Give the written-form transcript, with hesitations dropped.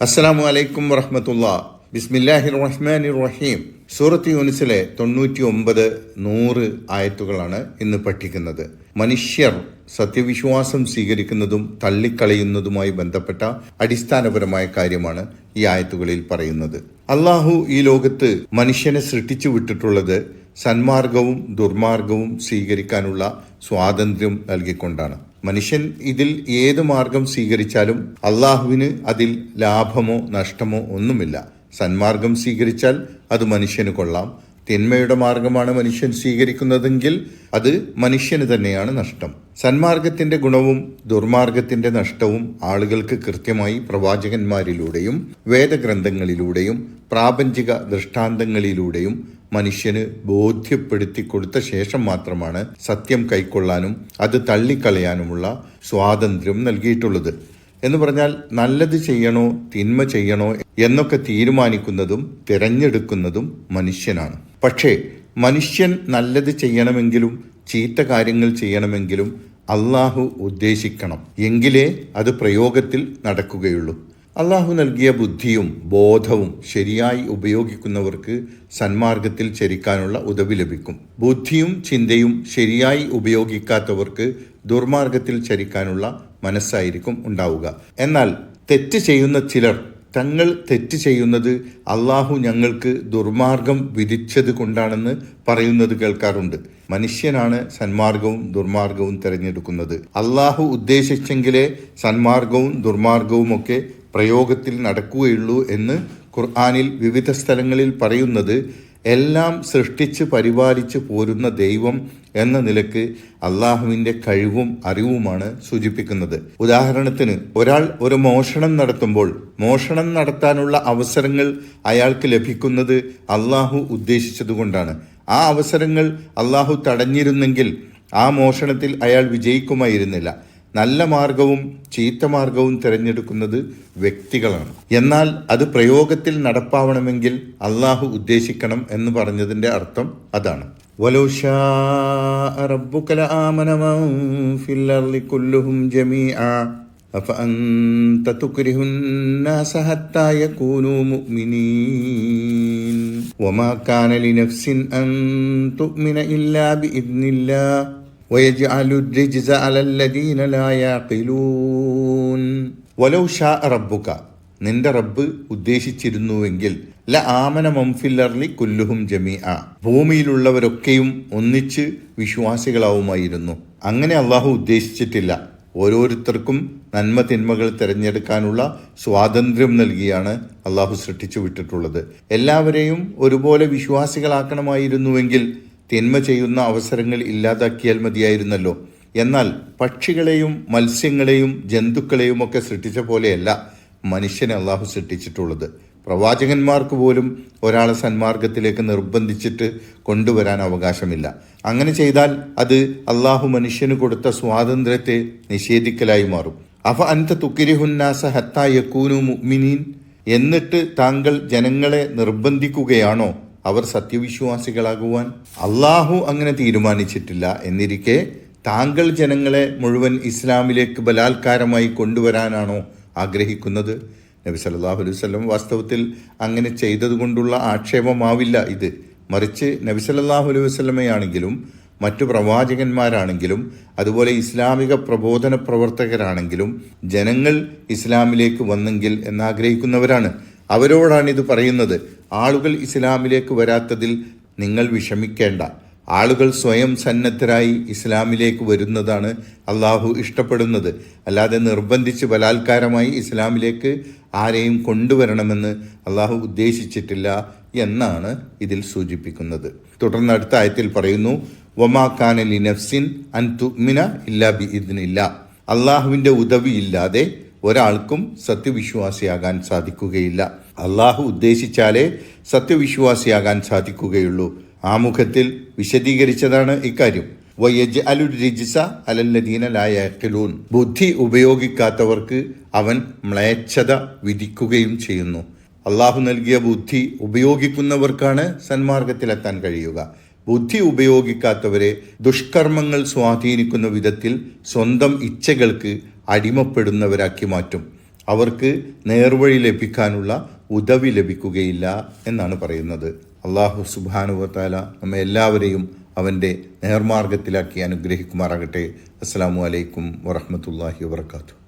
അസ്സലാമു അലൈക്കും വറഹ്മത്തുള്ളാഹി. ബിസ്മില്ലാഹിർ റഹ്മാനിർ റഹീം. സൂറത്ത് യൂനിസിലെ 99, 100 ആയത്തുകളാണ് ഇന്ന് പഠിക്കുന്നത്. മനുഷ്യർ സത്യവിശ്വാസം സ്വീകരിക്കുന്നതും തള്ളിക്കളയുന്നതുമായി ബന്ധപ്പെട്ട അടിസ്ഥാനപരമായ കാര്യമാണ് ഈ ആയത്തുകളിൽ പറയുന്നത്. അള്ളാഹു ഈ ലോകത്ത് മനുഷ്യനെ സൃഷ്ടിച്ചു വിട്ടിട്ടുള്ളത് സന്മാർഗവും ദുർമാർഗവും സ്വീകരിക്കാനുള്ള സ്വാതന്ത്ര്യം നൽകിക്കൊണ്ടാണ്. മനുഷ്യൻ ഇതിൽ ഏത് മാർഗം സ്വീകരിച്ചാലും അള്ളാഹുവിന് അതിൽ ലാഭമോ നഷ്ടമോ ഒന്നുമില്ല. സന്മാർഗം സ്വീകരിച്ചാൽ അത് മനുഷ്യന് കൊള്ളാം, തിന്മയുടെ മാർഗമാണ് മനുഷ്യൻ സ്വീകരിക്കുന്നതെങ്കിൽ അത് മനുഷ്യന് തന്നെയാണ് നഷ്ടം. സന്മാർഗത്തിന്റെ ഗുണവും ദുർമാർഗത്തിന്റെ നഷ്ടവും ആളുകൾക്ക് കൃത്യമായി പ്രവാചകന്മാരിലൂടെയും വേദഗ്രന്ഥങ്ങളിലൂടെയും പ്രാപഞ്ചിക ദൃഷ്ടാന്തങ്ങളിലൂടെയും മനുഷ്യന് ബോധ്യപ്പെടുത്തി കൊടുത്ത ശേഷം മാത്രമാണ് സത്യം കൈക്കൊള്ളാനും അത് തള്ളിക്കളയാനുമുള്ള സ്വാതന്ത്ര്യം നൽകിയിട്ടുള്ളത്. എന്ന് പറഞ്ഞാൽ നല്ലത് ചെയ്യണോ തിന്മ ചെയ്യണോ എന്നൊക്കെ തീരുമാനിക്കുന്നതും തിരഞ്ഞെടുക്കുന്നതും മനുഷ്യനാണ്. പക്ഷേ മനുഷ്യൻ നല്ലത് ചെയ്യണമെങ്കിലും ചീത്ത കാര്യങ്ങൾ ചെയ്യണമെങ്കിലും അള്ളാഹു ഉദ്ദേശിക്കണം, എങ്കിലേ അത് പ്രയോഗത്തിൽ നടക്കുകയുള്ളൂ. അള്ളാഹു നൽകിയ ബുദ്ധിയും ബോധവും ശരിയായി ഉപയോഗിക്കുന്നവർക്ക് സന്മാർഗത്തിൽ ചരിക്കാനുള്ള ഉദവി ലഭിക്കും. ബുദ്ധിയും ചിന്തയും ശരിയായി ഉപയോഗിക്കാത്തവർക്ക് ദുർമാർഗത്തിൽ ചരിക്കാനുള്ള മനസ്സായിരിക്കും ഉണ്ടാവുക. എന്നാൽ തെറ്റ് ചെയ്യുന്ന ചിലർ തങ്ങൾ തെറ്റ് ചെയ്യുന്നത് അള്ളാഹു ഞങ്ങൾക്ക് ദുർമാർഗം വിധിച്ചത് കൊണ്ടാണെന്ന് പറയുന്നത് കേൾക്കാറുണ്ട്. മനുഷ്യനാണ് സന്മാർഗവും ദുർമാർഗവും തിരഞ്ഞെടുക്കുന്നത്. അള്ളാഹു ഉദ്ദേശിച്ചെങ്കിലേ സന്മാർഗവും ദുർമാർഗവും ഒക്കെ പ്രയോഗത്തിൽ നടക്കുകയുള്ളൂ എന്ന് ഖുർആനിൽ വിവിധ സ്ഥലങ്ങളിൽ പറയുന്നത് എല്ലാം സൃഷ്ടിച്ച് പരിപാലിച്ച് പോരുന്ന ദൈവം എന്ന നിലക്ക് അള്ളാഹുവിൻ്റെ കഴിവും അറിവുമാണ് സൂചിപ്പിക്കുന്നത്. ഉദാഹരണത്തിന്, ഒരാൾ ഒരു മോഷണം നടത്തുമ്പോൾ മോഷണം നടത്താനുള്ള അവസരങ്ങൾ അയാൾക്ക് ലഭിക്കുന്നത് അള്ളാഹു ഉദ്ദേശിച്ചതുകൊണ്ടാണ്. ആ അവസരങ്ങൾ അള്ളാഹു തടഞ്ഞിരുന്നെങ്കിൽ ആ മോഷണത്തിൽ അയാൾ വിജയിക്കുമായിരുന്നില്ല. നല്ല മാർഗവും ചീത്ത മാർഗവും തിരഞ്ഞെടുക്കുന്നത് വ്യക്തികളാണ്. എന്നാൽ അത് പ്രയോഗത്തിൽ നടപ്പാവണമെങ്കിൽ അള്ളാഹു ഉദ്ദേശിക്കണം എന്ന് പറഞ്ഞതിന്റെ അർത്ഥം അതാണ്. വലൗ ശാഅ റബ്ബുക ലആമന മൻ ഫിൽ അർളി കുല്ലുഹും ജമീഅ അഫഅൻത തുക്രിഹുൻ നാസ ഹത്താ യകൂനൂ മുഅ്മിനീൻ വമാ കാന ലിനഫ്സിൻ അൻ തുഅ്മിന ഇല്ലാ ബിഇദ്നില്ലാഹ് വയജ്അലു الرجز على الذين لا يعقلون. വലൗ ശാഅ റബ്ബുക, നിന്റെ റബ്ബ് ഉദ്ദേശിച്ചിരുന്നുവെങ്കിൽ ലആമന മൻ ഫിൽ അർളി കുല്ലുഹും ജമീഅ, ഭൂമിയിലുള്ളവരൊക്കെയും ഒന്നിച്ച് വിശ്വാസികളാവുമായിരുന്നു. അങ്ങനെ അള്ളാഹു ഉദ്ദേശിച്ചിട്ടില്ല. ഓരോരുത്തർക്കും നന്മ തിന്മകൾ തിരഞ്ഞെടുക്കാനുള്ള സ്വാതന്ത്ര്യം നൽകിയാണ് അള്ളാഹു സൃഷ്ടിച്ചു വിട്ടിട്ടുള്ളത്. എല്ലാവരെയും ഒരുപോലെ വിശ്വാസികളാക്കണമായിരുന്നുവെങ്കിൽ തിന്മ ചെയ്യുന്ന അവസരങ്ങൾ ഇല്ലാതാക്കിയാൽ മതിയായിരുന്നല്ലോ. എന്നാൽ പക്ഷികളെയും മത്സ്യങ്ങളെയും ജന്തുക്കളെയും ഒക്കെ സൃഷ്ടിച്ച പോലെയല്ല മനുഷ്യനെ അള്ളാഹു സൃഷ്ടിച്ചിട്ടുള്ളത്. പ്രവാചകന്മാർക്ക് പോലും ഒരാളെ സന്മാർഗത്തിലേക്ക് നിർബന്ധിച്ചിട്ട് കൊണ്ടുവരാൻ അവകാശമില്ല. അങ്ങനെ ചെയ്താൽ അത് അള്ളാഹു മനുഷ്യന് കൊടുത്ത സ്വാതന്ത്ര്യത്തെ നിഷേധിക്കലായി മാറും. അഫ അൻത തുക്രിഹുന്നാസ ഹത്താ യകൂനൂ മുഅ്മിനീൻ, എന്നിട്ട് താങ്കൾ ജനങ്ങളെ നിർബന്ധിക്കുകയാണോ അവർ സത്യവിശ്വാസികളാകുവാൻ? അള്ളാഹു അങ്ങനെ തീരുമാനിച്ചിട്ടില്ല. എന്നിരിക്കെ താങ്കൾ ജനങ്ങളെ മുഴുവൻ ഇസ്ലാമിലേക്ക് ബലാത്കാരമായി കൊണ്ടുവരാനാണോ ആഗ്രഹിക്കുന്നത്? നബി സല്ലല്ലാഹു അലൈഹി വസല്ലം വാസ്തവത്തിൽ അങ്ങനെ ചെയ്തതുകൊണ്ടുള്ള ആക്ഷേപമാവില്ല ഇത്. മറിച്ച് നബി സല്ലല്ലാഹു അലൈഹി വസല്ലമയാണെങ്കിലും മറ്റു പ്രവാചകന്മാരാണെങ്കിലും അതുപോലെ ഇസ്ലാമിക പ്രബോധന പ്രവർത്തകരാണെങ്കിലും ജനങ്ങൾ ഇസ്ലാമിലേക്ക് വന്നെങ്കിൽ എന്നാഗ്രഹിക്കുന്നവരാണ്. അവരോടാണിത് പറയുന്നത്. ആളുകൾ ഇസ്ലാമിലേക്ക് വരാത്തതിൽ നിങ്ങൾ വിഷമിക്കേണ്ട. ആളുകൾ സ്വയം സന്നദ്ധരായി ഇസ്ലാമിലേക്ക് വരുന്നതാണ് അള്ളാഹു ഇഷ്ടപ്പെടുന്നത്. അല്ലാതെ നിർബന്ധിച്ച് ബലാത്കാരമായി ഇസ്ലാമിലേക്ക് ആരെയും കൊണ്ടുവരണമെന്ന് അള്ളാഹു ഉദ്ദേശിച്ചിട്ടില്ല എന്നാണ് ഇതിൽ സൂചിപ്പിക്കുന്നത്. തുടർന്ന് അടുത്ത ആയത്തിൽ പറയുന്നു, വമാ കാന ലിനഫ്സിൻ അൻ തുഅ്മിന ഇല്ലാ ബിഇദ്നില്ലാഹ്, അള്ളാഹുവിൻ്റെ ഉദവിയില്ലാതെ ഒരാൾക്കും സത്യവിശ്വാസിയാകാൻ സാധിക്കുകയില്ല. അള്ളാഹു ഉദ്ദേശിച്ചാലേ സത്യവിശ്വാസിയാകാൻ സാധിക്കുകയുള്ളൂ. ആമുഖത്തിൽ വിശദീകരിച്ചതാണ് ഇക്കാര്യം. വയജ്അലു الرجس على الذين لا يعقلون, ബുദ്ധി ഉപയോഗിക്കാത്തവർക്ക് അവൻ മ്ലേച്ഛത വിധിക്കുകയും ചെയ്യുന്നു. അള്ളാഹു നൽകിയ ബുദ്ധി ഉപയോഗിക്കുന്നവർക്കാണ് സന്മാർഗത്തിലെത്താൻ കഴിയുക. ബുദ്ധി ഉപയോഗിക്കാത്തവരെ ദുഷ്കർമ്മങ്ങൾ സ്വാധീനിക്കുന്ന വിധത്തിൽ സ്വന്തം ഇച്ഛകൾക്ക് അടിമപ്പെടുന്നവരാക്കി മാറ്റും. അവർക്ക് നേർവഴി ലഭിക്കാനുള്ള ഉദവി ലഭിക്കുകയില്ല എന്നാണ് പറയുന്നത്. അള്ളാഹു സുബ്ഹാനഹു വ തആല നമ്മെ എല്ലാവരെയും അവൻ്റെ നേർമാർഗത്തിലാക്കി അനുഗ്രഹിക്കുമാറാകട്ടെ. അസ്സലാമു അലൈക്കും വറഹ്മത്തുള്ളാഹി വബറകാതുഹു.